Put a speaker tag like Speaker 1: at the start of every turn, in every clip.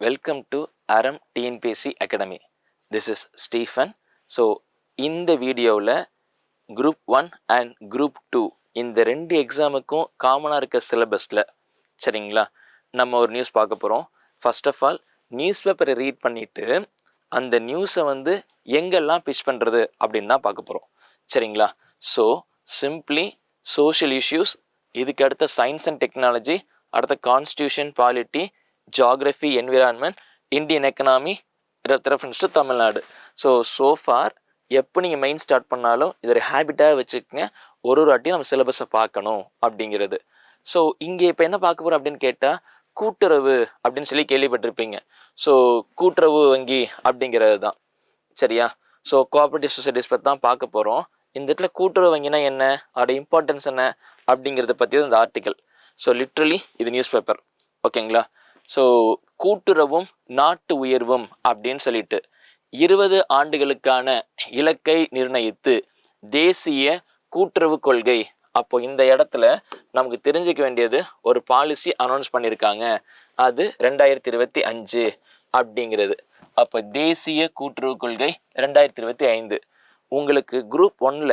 Speaker 1: Welcome to அறம் TNPSC academy. This is Stephen. So இந்த வீடியோவில் குரூப் 1 அண்ட் குரூப் 2 இந்த 2 எக்ஸாமுக்கும் காமனாக இருக்க சிலபஸில் சரிங்களா நம்ம ஒரு நியூஸ் பார்க்க போகிறோம். ஃபர்ஸ்ட் ஆஃப் ஆல் நியூஸ் பேப்பரை ரீட் பண்ணிவிட்டு அந்த நியூஸை வந்து எங்கெல்லாம் பிச் பண்ணுறது அப்படின்னு தான் பார்க்க போகிறோம் சரிங்களா. ஸோ சிம்பிளி சோஷியல் இஷ்யூஸ், இதுக்கு அடுத்த சயின்ஸ் அண்ட் டெக்னாலஜி, அடுத்த constitution polity, geography, environment, Indian economy, reference to Tamil Nadu. So for எப்போ நீங்கள் மெயின் ஸ்டார்ட் பண்ணாலும் இது ஒரு ஹேபிட்டாக வச்சுக்கோங்க. ஒரு வாட்டியும் நம்ம சிலபஸை பார்க்கணும் அப்படிங்கிறது. ஸோ இங்கே இப்போ என்ன பார்க்க போகிறோம் அப்படின்னு கேட்டால் கூட்டுறவு அப்படின்னு சொல்லி கேள்விப்பட்டிருப்பீங்க. ஸோ கூட்டுறவு வங்கி அப்படிங்கிறது தான் சரியா. ஸோ கோஆப்ரேட்டிவ் சொசைட்டிஸ் பற்றி தான் பார்க்க போகிறோம். இந்த இடத்துல கூட்டுறவு வங்கினா என்ன, அதோட இம்பார்ட்டன்ஸ் என்ன அப்படிங்கிறத பற்றி தான் இந்த ஆர்டிக்கல். ஸோ லிட்ரலி இது நியூஸ் பேப்பர் ஓகேங்களா. ஸோ கூட்டுறவும் நாட்டு உயர்வும் அப்படின்னு சொல்லிட்டு 20 ஆண்டுகளுக்கான இலக்கை நிர்ணயித்து தேசிய கூட்டுறவு கொள்கை. அப்போ இந்த இடத்துல நமக்கு தெரிஞ்சுக்க வேண்டியது ஒரு பாலிசி அனௌன்ஸ் பண்ணியிருக்காங்க, அது 2025 அப்படிங்கிறது. அப்போ தேசிய கூட்டுறவு கொள்கை 2025. உங்களுக்கு குரூப் 1ல்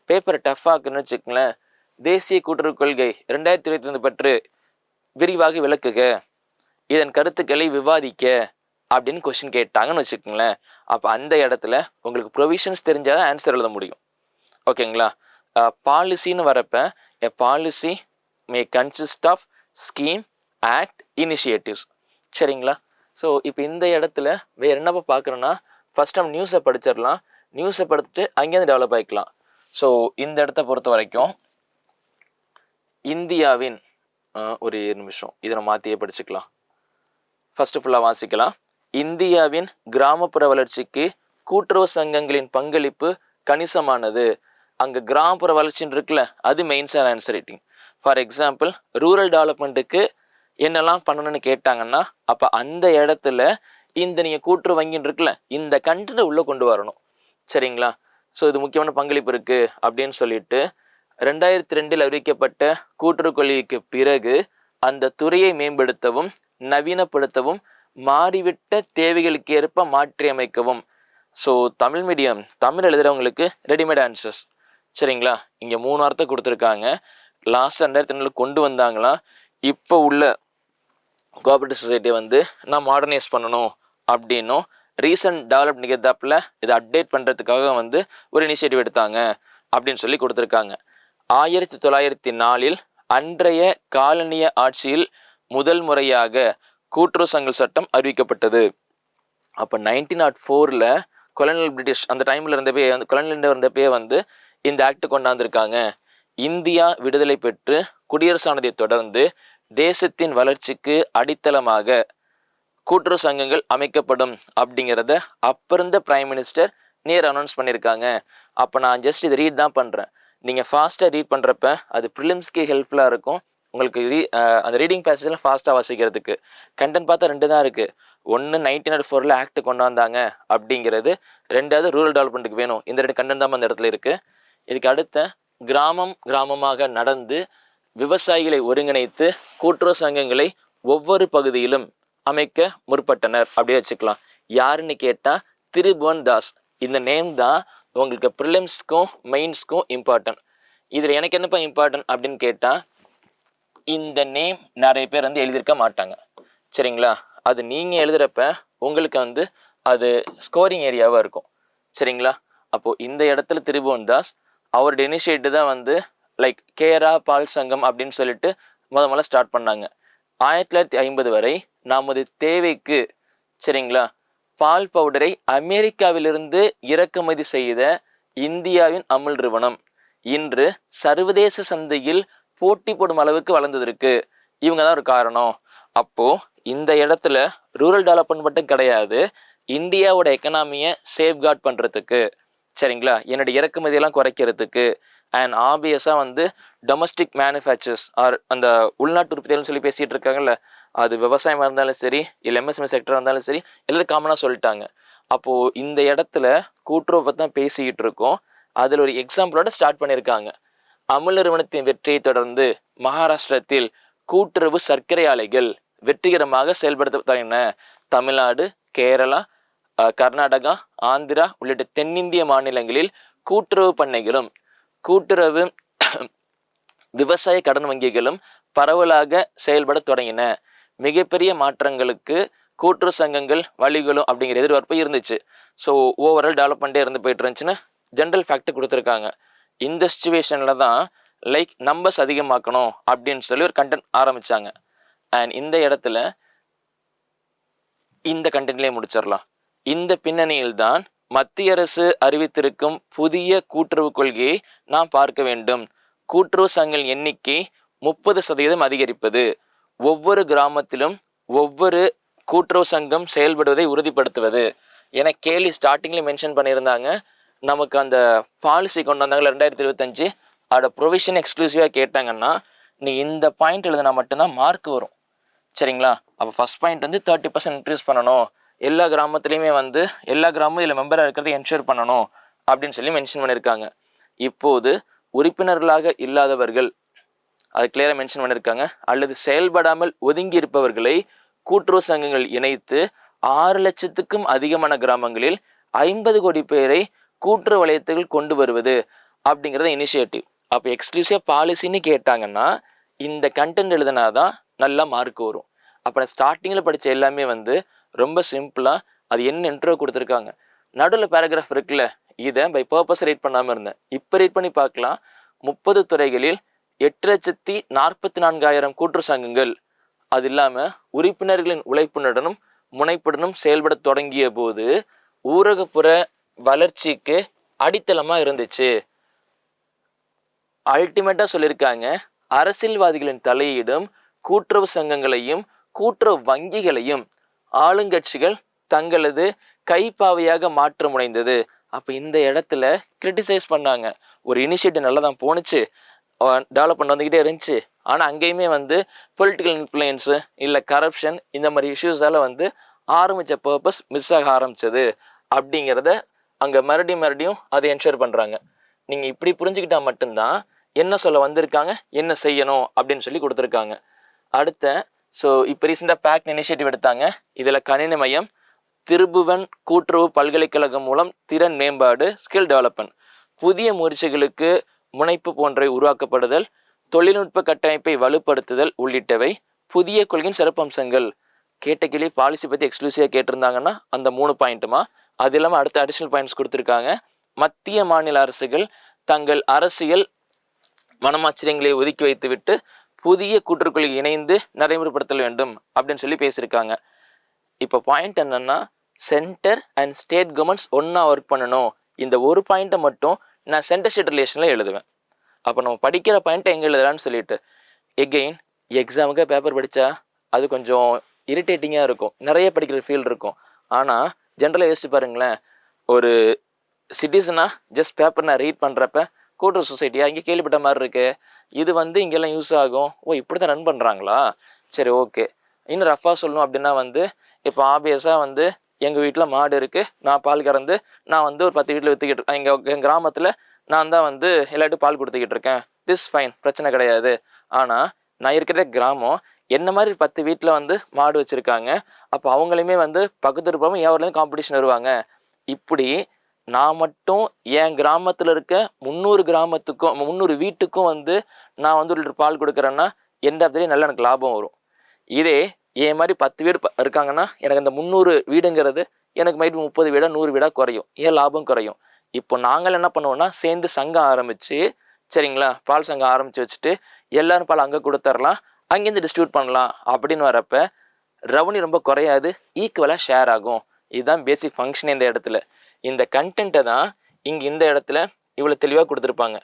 Speaker 1: பேப்பரை டஃப்பாக்குன்னு வச்சுக்கங்களேன். தேசிய கூட்டுறவு கொள்கை 2025 பற்றி விரிவாக விளக்குக, இதன் கருத்துக்களை விவாதிக்க அப்படின்னு கொஸ்டின் கேட்டாங்கன்னு வச்சுக்கோங்களேன். அப்போ அந்த இடத்துல உங்களுக்கு ப்ரொவிஷன்ஸ் தெரிஞ்சால் தான் ஆன்சர் எழுத முடியும் ஓகேங்களா. பாலிசின்னு வரப்ப a policy may consist of scheme, act, initiatives சரிங்களா. ஸோ இப்போ இந்த இடத்துல வேறு என்னப்பா பார்க்குறோன்னா ஃபஸ்ட் நம்ம நியூஸை படிச்சிடலாம். நியூஸை படிச்சுட்டு அங்கேருந்து டெவலப் ஆகிக்கலாம். ஸோ இந்த இடத்த பொறுத்த வரைக்கும் இந்தியாவின் ஒரு நிமிஷம் இதை நம்ம மாற்றியே படிச்சுக்கலாம். ஃபஸ்ட்டு ஃபுல்லாக வாசிக்கலாம். இந்தியாவின் கிராமப்புற வளர்ச்சிக்கு கூட்டுறவு சங்கங்களின் பங்களிப்பு கணிசமானது. அங்கே கிராமப்புற வளர்ச்சின்னு இருக்குல்ல, அது mains and answer writing. For example rural டெவலப்மெண்ட்டுக்கு என்னெல்லாம் பண்ணணும்னு கேட்டாங்கன்னா அப்போ அந்த இடத்துல இந்த நீங்கள் கூட்டுறவு வங்கின்னு இருக்குல்ல, இந்த கண்டென்ட்டை உள்ளே கொண்டு வரணும் சரிங்களா. ஸோ இது முக்கியமான பங்களிப்பு இருக்குது அப்படின்னு சொல்லிட்டு 2002 அறிவிக்கப்பட்ட கூட்டுறவு கொள்கைக்கு பிறகு அந்த துறையை மேம்படுத்தவும் நவீனப்படுத்தவும் மாறிவிட்ட தேவைகளுக்கு ஏற்ப மாற்றியமைக்கவும். ஸோ தமிழ் மீடியம் தமிழ் எழுதுறவங்களுக்கு ரெடிமேட் ஆன்சர்ஸ் சரிங்களா. இங்கே 3 வார்த்தை கொடுத்துருக்காங்க. லாஸ்ட் 2002 கொண்டு வந்தாங்களா, இப்போ உள்ள கோஆப்ரேட்டிவ் சொசைட்டியை வந்து நான் மாடர்னைஸ் பண்ணணும் அப்படின்னும் ரீசன்ட் டெவலப் நிகழ்த்தாப்பில் இதை அப்டேட் பண்ணுறதுக்காக வந்து ஒரு இனிஷியேட்டிவ் எடுத்தாங்க அப்படின்னு சொல்லி கொடுத்துருக்காங்க. 1904 அன்றைய காலனிய ஆட்சியில் முதல் முறையாக கூட்டுறவு சங்க சட்டம் அறிவிக்கப்பட்டது. அப்போ 1904 கொலனியல் பிரிட்டிஷ் அந்த டைமில் இருந்தப்பே வந்து கொலனியல் இருந்தப்பே வந்து இந்த ஆக்ட் கொண்டாந்துருக்காங்க. இந்தியா விடுதலை பெற்று குடியரசானதை தொடர்ந்து தேசத்தின் வளர்ச்சிக்கு அடித்தளமாக கூட்டுறவு சங்கங்கள் அமைக்கப்படும் அப்படிங்கிறத அப்போ இருந்த பிரைம் மினிஸ்டர் அனௌன்ஸ் பண்ணியிருக்காங்க. அப்போ நான் ஜஸ்ட் இதை ரீட் தான் பண்ணுறேன். நீங்கள் ஃபாஸ்ட்டாக ரீட் பண்ணுறப்ப அது ப்ரிலிம்ஸ்க்கு ஹெல்ப்ஃபுல்லாக இருக்கும். உங்களுக்கு அந்த ரீடிங் பேசேஜ்லாம் ஃபாஸ்ட்டாக வாசிக்கிறதுக்கு. கண்டென்ட் பார்த்தா 2 தான் இருக்குது. ஒன்று 1904 ஆக்ட் கொண்டு வந்தாங்க அப்படிங்கிறது, 2வது ரூரல் டெவலப்மெண்ட்டுக்கு வேணும். இந்த 2 கண்டென்ட் தான் அந்த இடத்துல இருக்குது. இதுக்கு அடுத்த கிராமமாக நடந்து விவசாயிகளை ஒருங்கிணைத்து கூட்டுறவு சங்கங்களை ஒவ்வொரு பகுதியிலும் அமைக்க முற்பட்டனர் அப்படி வச்சுக்கலாம். யாருன்னு கேட்டால் திரிபுவன் தாஸ். இந்த நேம் தான் உங்களுக்கு ப்ரிலிம்ஸ்க்கும் மெயின்ஸ்க்கும் இம்பார்ட்டன்ட். இதில் எனக்கு என்னப்பா இம்பார்ட்டன்ட் அப்படின்னு கேட்டால் இந்த நேம் நிறைய பேர் வந்து எழுதியிருக்க மாட்டாங்க சரிங்களா. அது நீங்கள் எழுதுகிறப்ப உங்களுக்கு வந்து அது ஸ்கோரிங் ஏரியாவாக இருக்கும் சரிங்களா. அப்போது இந்த இடத்துல திரிபுவன் தாஸ் அவருடைய இனிஷியேட்டிவ் தான் வந்து லைக் கேரா பால் சங்கம் அப்படின்னு சொல்லிட்டு முதல்ல ஸ்டார்ட் பண்ணாங்க. 1950 வரை நமது தேவைக்கு சரிங்களா பால் பவுடரை அமெரிக்காவிலிருந்து இறக்குமதி செய்த இந்தியாவின் அமுல் நிறுவனம் இன்று சர்வதேச சந்தையில் போட்டி போடும் அளவுக்கு வளர்ந்ததற்கு இவங்க தான் ஒரு காரணம். அப்போ இந்த இடத்துல ரூரல் டெவலப்மெண்ட் மட்டும் கிடையாது, இந்தியாவோட எக்கனாமியை சேஃப்கார்ட் பண்ணுறதுக்கு சரிங்களா, என்னோட இறக்குமதியெல்லாம் குறைக்கிறதுக்கு அண்ட் ஆப்வியஸாக வந்து டொமஸ்டிக் மேனுஃபேக்சர்ஸ் ஆர் அந்த உள்நாட்டு உற்பத்திகள்னு சொல்லி பேசிகிட்டு இருக்காங்கல்ல, அது விவசாயமாக இருந்தாலும் சரி இல்லை எம்எஸ்எம்இ செக்டராக இருந்தாலும் சரி எல்லாத்தையும் காமனாக சொல்லிட்டாங்க. அப்போது இந்த இடத்துல கூட்டுறவை பற்றி தான் பேசிக்கிட்டு இருக்கோம். அதில் ஒரு எக்ஸாம்பிளோட ஸ்டார்ட் பண்ணியிருக்காங்க. அமுல் நிறுவனத்தின் வெற்றியை தொடர்ந்து மகாராஷ்டிரத்தில் கூட்டுறவு சர்க்கரை ஆலைகள் வெற்றிகரமாக செயல்படுத்த தொடங்கின. தமிழ்நாடு, கேரளா, கர்நாடகா, ஆந்திரா உள்ளிட்ட தென்னிந்திய மாநிலங்களில் கூட்டுறவு பண்ணைகளும் கூட்டுறவு விவசாய கடன் வங்கிகளும் பரவலாக செயல்பட தொடங்கின. மிகப்பெரிய மாற்றங்களுக்கு கூட்டுறவு சங்கங்கள் வழிகளும் அப்படிங்கிற எதிர்பார்ப்பு இருந்துச்சு. ஸோ ஓவரால் டெவலப்மெண்ட்டே இருந்து போயிட்டு இருந்துச்சுன்னு ஜென்ரல் ஃபேக்ட் கொடுத்துருக்காங்க. இந்த சுச்சுவேஷனில் தான் லைக் நம்பர்ஸ் அதிகமாக்கணும் அப்படின்னு சொல்லி ஒரு கண்டென்ட் ஆரம்பித்தாங்க. அண்ட் இந்த இடத்துல இந்த கண்டென்ட்லேயே முடிச்சிடலாம். இந்த பின்னணியில் தான் மத்திய அரசு அறிவித்திருக்கும் புதிய கூட்டுறவு கொள்கையை நாம் பார்க்க வேண்டும். கூட்டுறவு சங்கங்கள் எண்ணிக்கை 30% அதிகரிப்பது, ஒவ்வொரு கிராமத்திலும் ஒவ்வொரு கூட்டுறவு சங்கம் செயல்படுவதை உறுதிப்படுத்துவது என கேள்வி ஸ்டார்டிங்ல மென்ஷன் பண்ணியிருந்தாங்க. நமக்கு அந்த பாலிசி கொண்டு வந்தாங்களா 2025, அதோட ப்ரொவிஷன் எக்ஸ்க்ளூசிவாக கேட்டாங்கன்னா நீ இந்த பாயிண்ட் எழுதினா மட்டும்தான் மார்க் வரும். சரிங்களா? அப்போ ஃபர்ஸ்ட் பாயிண்ட் வந்து 30% இன்க்ரீஸ் பண்ணணும், எல்லா கிராமத்துலேயுமே வந்து எல்லா கிராமமும் இதில் மெம்பராக இருக்கிறத என்ஷூர் பண்ணணும் அப்படின்னு சொல்லி மென்ஷன் பண்ணியிருக்காங்க. இப்போது உறுப்பினர்களாக இல்லாதவர்கள், அது கிளியராக மென்ஷன் பண்ணியிருக்காங்க, அல்லது செயல்படாமல் ஒதுங்கி இருப்பவர்களை கூட்டுறவு சங்கங்கள் இணைத்து 6 லட்சத்துக்கும் அதிகமான கிராமங்களில் 50 கோடி பேரை கூட்டுறவு வளையத்துகள் கொண்டு வருவது அப்படிங்கிறத இனிஷியேட்டிவ். அப்போ எக்ஸ்க்ளூசிவாக பாலிசின்னு கேட்டாங்கன்னா இந்த கண்டென்ட் எழுதினாதான் நல்லா மார்க் வரும். அப்புறம் ஸ்டார்டிங்கில் படித்த எல்லாமே வந்து ரொம்ப சிம்பிளாக அது என்ன இன்ட்ரோ கொடுத்துருக்காங்க. நடுவில் பேராகிராஃப் இருக்குல்ல, இதை பை பர்பஸ் ரீட் பண்ணாமல் இருந்தேன். இப்போ ரீட் பண்ணி பார்க்கலாம். 30 துறைகளில் 8,44,000 கூட்டுறவு சங்கங்கள், அது இல்லாமல் உறுப்பினர்களின் உழைப்புடனும் முனைப்புடனும் செயல்பட தொடங்கிய போது ஊரகப்புற வளர்ச்சிக்கு அடித்தளமாக இருந்துச்சு. அல்டிமேட்டாக சொல்லியிருக்காங்க, அரசியல்வாதிகளின் தலையீடும் கூட்டுறவு சங்கங்களையும் கூட்டுறவு வங்கிகளையும் ஆளுங்கட்சிகள் தங்களது கைப்பாவையாக மாற்ற முனைந்தது. அப்போ இந்த இடத்துல கிரிட்டிசைஸ் பண்ணாங்க. ஒரு இனிஷியேட்டிவ் நல்லா தான் போணுச்சு, டெவலப்மெண்ட் வந்துக்கிட்டே இருந்துச்சு, ஆனால் அங்கேயுமே வந்து பொலிட்டிக்கல் இன்ஃப்ளூயன்ஸு இல்லை கரப்ஷன் இந்த மாதிரி இஷ்யூஸால் வந்து ஆரம்பித்த பர்பஸ் மிஸ் ஆக ஆரம்பித்தது அப்படிங்கிறத அங்கே மறுபடியும் அதை என்ஷூர் பண்ணுறாங்க. நீங்கள் இப்படி புரிஞ்சுக்கிட்டா மட்டும்தான் என்ன சொல்ல வந்திருக்காங்க, என்ன செய்யணும் அப்படின்னு சொல்லி கொடுத்துருக்காங்க. அடுத்த இப்போ ரீசெண்டாக பேக்ட் இனிஷியேட்டிவ் எடுத்தாங்க. இதில் கணினி மையம், திருபுவன் கூட்டுறவு பல்கலைக்கழகம் மூலம் திறன் மேம்பாடு, ஸ்கில் டெவலப்மெண்ட், புதிய முயற்சிகளுக்கு முனைப்பு போன்றவை உருவாக்கப்படுதல், தொழில்நுட்ப கட்டமைப்பை வலுப்படுத்துதல் உள்ளிட்டவை புதிய கொள்கையின் சிறப்பம்சங்கள். கேட்ட கேள்வி பாலிசி பற்றி எக்ஸ்க்ளூசிவாக கேட்டிருந்தாங்கன்னா அந்த 3 பாயிண்ட்டுமா. அது இல்லாமல் அடுத்த அடிஷ்னல் பாயிண்ட்ஸ் கொடுத்துருக்காங்க. மத்திய மாநில அரசுகள் தங்கள் அரசியல் மனமாச்சரியங்களை ஒதுக்கி வைத்துவிட்டு புதிய கூற்றுக்கொள்கை இணைந்து நடைமுறைப்படுத்த வேண்டும் அப்படின்னு சொல்லி பேசியிருக்காங்க. இப்போ பாயிண்ட் என்னன்னா, சென்டர் அண்ட் ஸ்டேட் கவர்மெண்ட்ஸ் ஒன்றா ஒர்க் பண்ணணும். இந்த ஒரு பாயிண்ட்டை மட்டும் நான் சென்டர் ஸ்டேட் ரிலேஷனில் எழுதுவேன். அப்போ நம்ம படிக்கிற பாயிண்ட்டை எங்கே எழுதலான்னு சொல்லிட்டு எகெயின் எக்ஸாமுக்கு பேப்பர் படித்தா அது கொஞ்சம் இரிட்டேட்டிங்காக இருக்கும், நிறைய படிக்கிற ஃபீல்டு இருக்கும். ஆனால் ஜென்ரலாக யோசிச்சு பாருங்களேன், ஒரு சிட்டிசனாக ஜஸ்ட் பேப்பர் நான் ரீட் பண்ணுறப்ப கூட்டுறவு சொசைட்டியாக இங்கே கேள்விப்பட்ட மாதிரி இருக்கு, இது வந்து இங்கெல்லாம் யூஸ் ஆகும், ஓ இப்படி தான் ரன் பண்ணுறாங்களா, சரி ஓகே. இன்னும் ரஃபாக சொல்லணும் அப்படின்னா வந்து இப்போ ஆபியஸாக வந்து எங்கள் வீட்டில் மாடு இருக்குது, நான் பால் கறந்து நான் வந்து ஒரு 10 வீட்டில் விற்றுக்கிட்டு எங்கள் கிராமத்தில் நான் தான் வந்து எல்லாட்டும் பால் கொடுத்துக்கிட்டு இருக்கேன், திஸ் ஃபைன், பிரச்சனை கிடையாது. ஆனால் நான் இருக்கிற கிராமம் என்ன மாதிரி 10 வீட்டில் வந்து மாடு வச்சுருக்காங்க, அப்போ அவங்களையுமே வந்து பக்கத்து இருப்பாமல் எவர்லேருந்து காம்படிஷன் வருவாங்க. இப்படி நான் மட்டும் என் கிராமத்தில் இருக்க 300 வீட்டுக்கும் வந்து நான் வந்து 1 லிட்டர் பால் கொடுக்குறேன்னா எண்ட் ஆஃப் த டே நல்லா எனக்கு லாபம் வரும். இதே என் மாதிரி 10 வீடு இருக்காங்கன்னா எனக்கு அந்த 300 வீடுங்கிறது எனக்கு மைட் 30 வீடா 100 வீடாக குறையும், ஏன் லாபம் குறையும். இப்போ நாங்கள் என்ன பண்ணுவோம்னா சேர்ந்து சங்கம் ஆரம்பித்து, சரிங்களா, பால் சங்கம் ஆரம்பித்து வச்சுட்டு எல்லாரும் பால் அங்கே கொடுத்துர்லாம், அங்கேருந்து டிஸ்ட்ரிபியூட் பண்ணலாம் அப்படின்னு வரப்ப ரெவன்யூ ரொம்ப குறையாது, ஈக்குவலாக ஷேர் ஆகும். இதுதான் பேசிக் ஃபங்க்ஷன். இந்த இடத்துல இந்த கண்டென்ட்டை தான் இங்கே இந்த இடத்துல இவ்வளோ தெளிவாக கொடுத்துருப்பாங்க.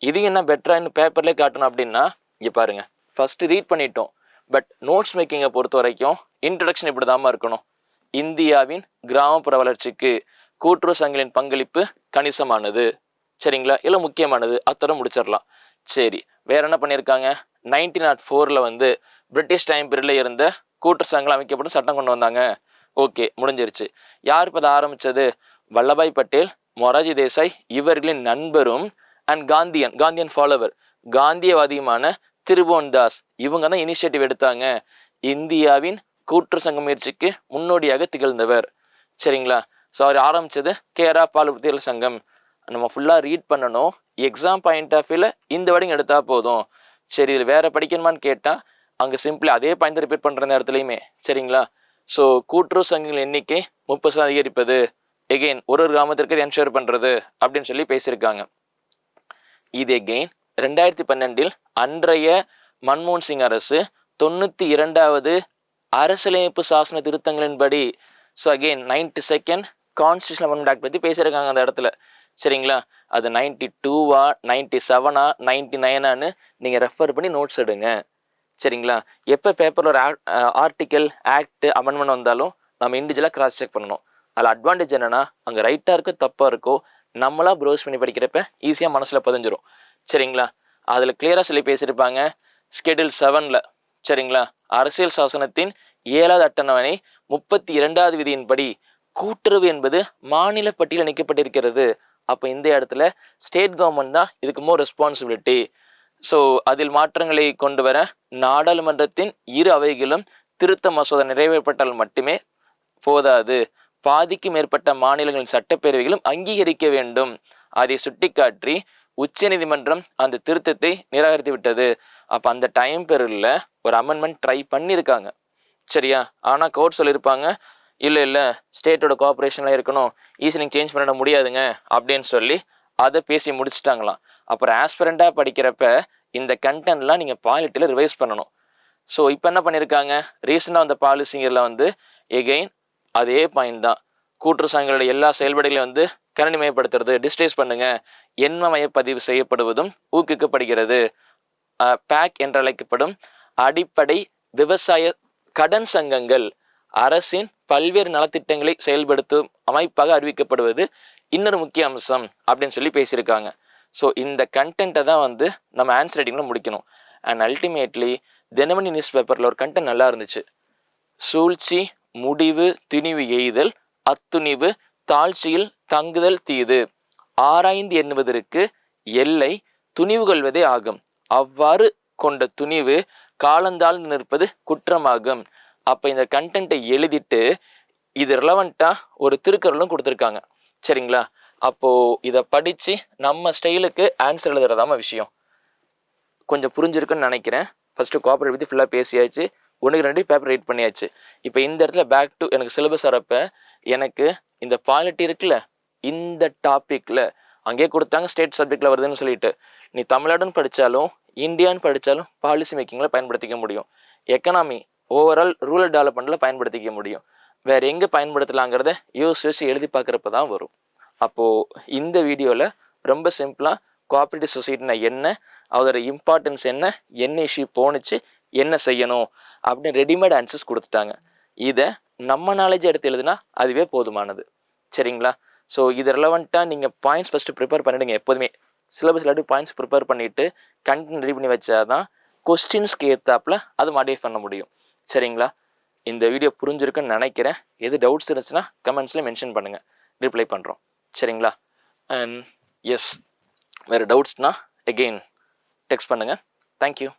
Speaker 1: இது என்ன பெட்டராக இன்னும் பேப்பர்லேயே காட்டணும் அப்படின்னா இங்கே பாருங்கள், ஃபஸ்ட்டு ரீட் பண்ணிட்டோம். பட் நோட்ஸ் மேக்கிங்கை பொறுத்த வரைக்கும் இன்ட்ரடக்ஷன் இப்படி தாமா இருக்கணும். இந்தியாவின் கிராமப்புற வளர்ச்சிக்கு கூட்டுறவு சங்கங்களின் பங்களிப்பு கணிசமானது, சரிங்களா, இல்லை முக்கியமானது, அத்தோட முடிச்சிடலாம். சரி, வேற என்ன பண்ணியிருக்காங்க, 1904 வந்து பிரிட்டிஷ் டைம் பீரியட்ல இருந்த கூட்டுறவு சங்கங்கள் அமைக்கப்பட்டு சட்டம் கொண்டு வந்தாங்க. ஓகே, முடிஞ்சிருச்சு. யார் இப்போ அதை ஆரம்பித்தது, வல்லபாய் பட்டேல், மொராஜி தேசாய் இவர்களின் நண்பரும் அண்ட் காந்தியன் ஃபாலோவர் காந்தியவாதியுமான திருபுவன்தாஸ் இவங்க தான் இனிஷியேட்டிவ் எடுத்தாங்க. இந்தியாவின் கூற்று சங்க முயற்சிக்கு முன்னோடியாக திகழ்ந்தவர். சரிங்களா? ஸோ அவர் ஆரம்பிச்சது கேரா பால் உற்பத்தியாளர் சங்கம். நம்ம ஃபுல்லாக ரீட் பண்ணணும். எக்ஸாம் பாயிண்ட் ஆஃப் வியூவில் இந்த வேர்டிங் எடுத்தால் போதும். சரி, இதில் வேறு படிக்கணுமான்னு கேட்டால் அங்கே சிம்பிளி அதே பாயிண்ட் ரிப்பீட் பண்ணுற இந்த இடத்துலையுமே. சரிங்களா? ஸோ கூட்டுறவு சங்கங்கள் எண்ணிக்கை 30% அதிகரிப்பது, எகெயின் ஒரு கிராமத்திற்கு என்ஷூர் பண்ணுறது அப்படின்னு சொல்லி பேசியிருக்காங்க. இது எகெயின் 2012 அன்றைய மன்மோகன் சிங் அரசு 92வது அரசியலமைப்பு சாசன திருத்தங்களின்படி, so again 92nd constitution amendment act பற்றி பேசியிருக்காங்க அந்த இடத்துல. சரிங்களா? அது 92வா 97ஆ 99ஆன்னு நீங்கள் ரெஃபர் பண்ணி நோட்ஸ் எடுங்க. சரிங்களா? எப்போ பேப்பரில் ஒரு ஆர்டிக்கல் ஆக்ட் அமெண்ட்மெண்ட் வந்தாலும் நம்ம இண்டிவிஜுவலாக கிராஸ் செக் பண்ணணும். அதில் அட்வான்டேஜ் என்னென்னா அங்கே ரைட்டாக இருக்கோ தப்பாக இருக்கோ நம்மளாக ப்ரௌஸ் பண்ணி படிக்கிறப்ப ஈஸியாக மனசில் பதிஞ்சிரும். சரிங்களா? அதில் கிளியராக சொல்லி பேசியிருப்பாங்க. ஸ்கெடியூல் 7ல் சரிங்களா, அரசியல் சாசனத்தின் 7வது அட்டவணை 32வது விதியின்படி கூட்டுறவு என்பது மாநில பட்டியல் இணைக்கப்பட்டிருக்கிறது. அப்போ இந்த இடத்துல ஸ்டேட் கவர்மெண்ட் தான் இதுக்கு மோர் ரெஸ்பான்சிபிலிட்டி. ஸோ அதில் மாற்றங்களை கொண்டு வர நாடாளுமன்றத்தின் இரு அவைகளும் திருத்த மசோதா நிறைவேற்றப்பட்டால் மட்டுமே போதாது, பாதிக்கு மேற்பட்ட மாநிலங்களின் சட்டப்பேரவைகளும் அங்கீகரிக்க வேண்டும். அதை சுட்டிக்காட்டி உச்சநீதிமன்றம் அந்த திருத்தத்தை நிராகரித்து விட்டது. அப்போ அந்த டைம் பீரியடில் ஒரு அமெண்ட்மெண்ட் ட்ரை பண்ணியிருக்காங்க. சரியா? ஆனால் கோர்ட் சொல்லியிருப்பாங்க, இல்லை ஸ்டேட்டோட கோஆப்ரேஷன்லாம் இருக்கணும், ஈஸி நீங்கள் சேஞ்ச் பண்ணிட முடியாதுங்க அப்படின்னு சொல்லி அதை பேசி முடிச்சுட்டாங்களாம். அப்புறம் ஆஸ்பிரண்டாக படிக்கிறப்ப இந்த கண்டென்ட்லாம் நீங்கள் பாலிட்டியில் ரிவைஸ் பண்ணணும். ஸோ இப்போ என்ன பண்ணியிருக்காங்க, ரீசெண்டாக வந்த பாலிசிங்களில் வந்து எகெயின் அதே பாயிண்ட் தான். கூட்டுறவு சங்கங்களோட எல்லா செயல்பாடுகளையும் கணினிமயப்படுத்துறது, டிஜிட்டைஸ் பண்ணுங்க, எண்மமய பதிவு செய்யப்படுவதும் ஊக்குவிக்கப்படுகிறது. பேக் என்றழைக்கப்படும் அடிப்படை விவசாய கடன் சங்கங்கள் அரசின் பல்வேறு நலத்திட்டங்களை செயல்படுத்தும் அமைப்பாக அறிவிக்கப்படுவது இன்னொரு முக்கிய அம்சம் அப்படின்னு சொல்லி பேசியிருக்காங்க. ஸோ இந்த கண்டென்ட்டை தான் நம்ம ஆன்சர் ரைட்டிங்கில் முடிக்கணும். அண்ட் அல்டிமேட்லி தினமணி நியூஸ் பேப்பரில் ஒரு கண்டென்ட் நல்லா இருந்துச்சு. சூழ்ச்சி முடிவு துணிவு எய்தல் அத்துணிவு தாழ்ச்சியில் தங்குதல் தீது, ஆராய்ந்து எண்ணுவதற்கு எல்லை துணிவு கொள்வதே ஆகும், அவ்வாறு கொண்ட துணிவு காலந்தாழ்ந்து நிற்பது குற்றமாகும். அப்போ இந்த கண்டென்ட்டை எழுதிட்டு இது ரிலவெண்ட்டாக ஒரு திருக்குறளும் கொடுத்துருக்காங்க. சரிங்களா? அப்போது இதை படித்து நம்ம ஸ்டைலுக்கு ஆன்சர் எழுதுறதாம விஷயம். கொஞ்சம் புரிஞ்சிருக்குன்னு நினைக்கிறேன். ஃபஸ்ட்டு கோஆப்ரேட் பற்றி ஃபுல்லாக பேசியாச்சு, 1-2 பேப்பர் ரீட் பண்ணியாச்சு. இப்போ இந்த இடத்துல பேக் டு எனக்கு சிலபஸ் வரப்போ எனக்கு இந்த பாலிட்டி இருக்குல்ல, இந்த டாப்பிக்கில் அங்கேயே கொடுத்தாங்க ஸ்டேட் சப்ஜெக்டில் வருதுன்னு சொல்லிட்டு, நீ தமிழ்நாடுன்னு படித்தாலும் இந்தியான்னு படித்தாலும் பாலிசி மேக்கிங்கில் பயன்படுத்திக்க முடியும். எக்கனாமி ஓவரால் ரூரல் டெவலப்மெண்ட்டில் பயன்படுத்திக்க முடியும். வேறு எங்கே பயன்படுத்தலாங்கிறத யோசிச்சு எழுதி பார்க்குறப்ப தான் வரும். அப்போது இந்த வீடியோவில் ரொம்ப சிம்பிளாக கோஆப்ரேட்டிவ் சொசைட்டினா என்ன, அதோட இம்பார்ட்டன்ஸ் என்ன இஷ்யூ போணுச்சு, என்ன செய்யணும் அப்படின்னு ரெடிமேட் ஆன்சர்ஸ் கொடுத்துட்டாங்க. இதை நம்ம நாலேஜ் எடுத்து எழுதுனா அதுவே போதுமானது. சரிங்களா? ஸோ இது ரெலவெண்ட்டாக நீங்கள் பாயிண்ட்ஸ் ஃபஸ்ட்டு ப்ரிப்பேர் பண்ணிவிடுங்க. எப்போதுமே சிலபஸ் இல்லாட்டி பாயிண்ட்ஸ் ப்ரிப்பேர் பண்ணிவிட்டு கண்டென்ட் ரெடி பண்ணி வச்சா தான் கொஸ்டின்ஸ்க்கு ஏற்றாப்புல அது மாடிஃபை பண்ண முடியும். சரிங்களா? இந்த வீடியோ புரிஞ்சிருக்குன்னு நினைக்கிறேன். எது டவுட்ஸ் இருந்துச்சுன்னா கமெண்ட்ஸில் மென்ஷன் பண்ணுங்கள், ரிப்ளை பண்ணுறோம். சரிங்களா? அண்ட் எஸ், வேறு டவுட்ஸ்னால் எகெயின் டெக்ஸ்ட் பண்ணுங்கள். தேங்க்யூ.